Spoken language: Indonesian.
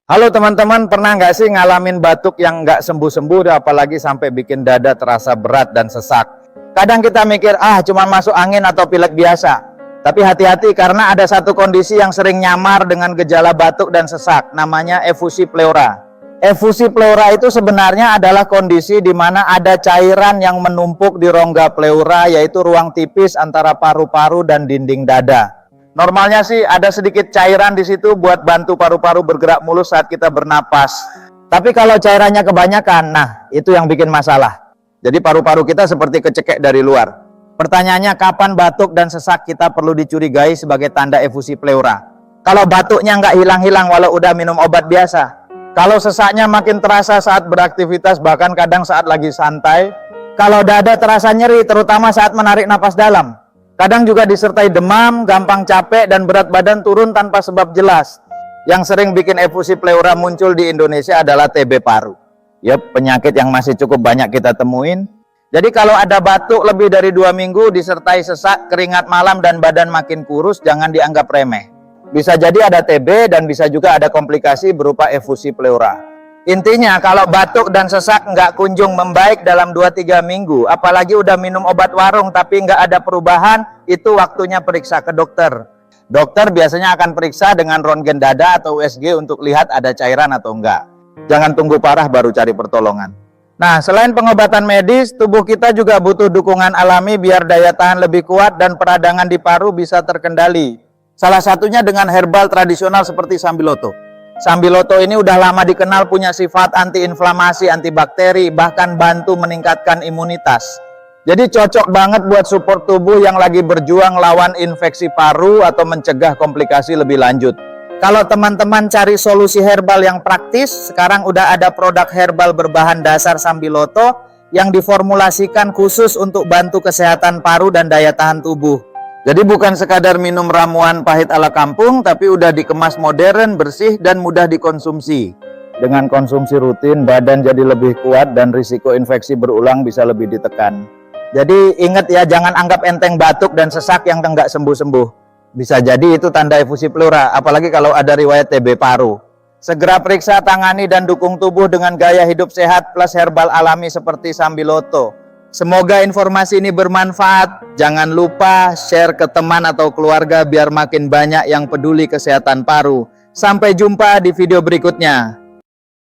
Halo teman-teman, pernah nggak sih ngalamin batuk yang nggak sembuh-sembuh, apalagi sampai bikin dada terasa berat dan sesak? Kadang kita mikir, cuma masuk angin atau pilek biasa. Tapi hati-hati karena ada satu kondisi yang sering nyamar dengan gejala batuk dan sesak, namanya efusi pleura. Efusi pleura itu sebenarnya adalah kondisi di mana ada cairan yang menumpuk di rongga pleura, yaitu ruang tipis antara paru-paru dan dinding dada. Normalnya sih ada sedikit cairan di situ buat bantu paru-paru bergerak mulus saat kita bernapas. Tapi kalau cairannya kebanyakan, itu yang bikin masalah. Jadi paru-paru kita seperti kecekek dari luar. Pertanyaannya, kapan batuk dan sesak kita perlu dicurigai sebagai tanda efusi pleura? Kalau batuknya nggak hilang-hilang walau udah minum obat biasa. Kalau sesaknya makin terasa saat beraktivitas, bahkan kadang saat lagi santai. Kalau dada terasa nyeri, terutama saat menarik napas dalam. Kadang juga disertai demam, gampang capek, dan berat badan turun tanpa sebab jelas. Yang sering bikin efusi pleura muncul di Indonesia adalah TB paru. Penyakit yang masih cukup banyak kita temuin. Jadi kalau ada batuk lebih dari 2 minggu disertai sesak, keringat malam, dan badan makin kurus, jangan dianggap remeh. Bisa jadi ada TB dan bisa juga ada komplikasi berupa efusi pleura. Intinya kalau batuk dan sesak nggak kunjung membaik dalam 2-3 minggu, apalagi udah minum obat warung tapi nggak ada perubahan, itu waktunya periksa ke dokter. Dokter biasanya akan periksa dengan röntgen dada atau USG untuk lihat ada cairan atau enggak. Jangan tunggu parah baru cari pertolongan. Nah, selain pengobatan medis, tubuh kita juga butuh dukungan alami biar daya tahan lebih kuat dan peradangan di paru bisa terkendali. Salah satunya dengan herbal tradisional seperti sambiloto. Sambiloto ini udah lama dikenal punya sifat antiinflamasi, antibakteri, bahkan bantu meningkatkan imunitas. Jadi cocok banget buat support tubuh yang lagi berjuang lawan infeksi paru atau mencegah komplikasi lebih lanjut. Kalau teman-teman cari solusi herbal yang praktis, sekarang udah ada produk herbal berbahan dasar sambiloto yang diformulasikan khusus untuk bantu kesehatan paru dan daya tahan tubuh. Jadi bukan sekadar minum ramuan pahit ala kampung, tapi udah dikemas modern, bersih, dan mudah dikonsumsi. Dengan konsumsi rutin, badan jadi lebih kuat dan risiko infeksi berulang bisa lebih ditekan. Jadi ingat ya, jangan anggap enteng batuk dan sesak yang nggak sembuh-sembuh. Bisa jadi itu tanda efusi pleura, apalagi kalau ada riwayat TB paru. Segera periksa, tangani, dan dukung tubuh dengan gaya hidup sehat plus herbal alami seperti sambiloto. Semoga informasi ini bermanfaat. Jangan lupa share ke teman atau keluarga biar makin banyak yang peduli kesehatan paru. Sampai jumpa di video berikutnya.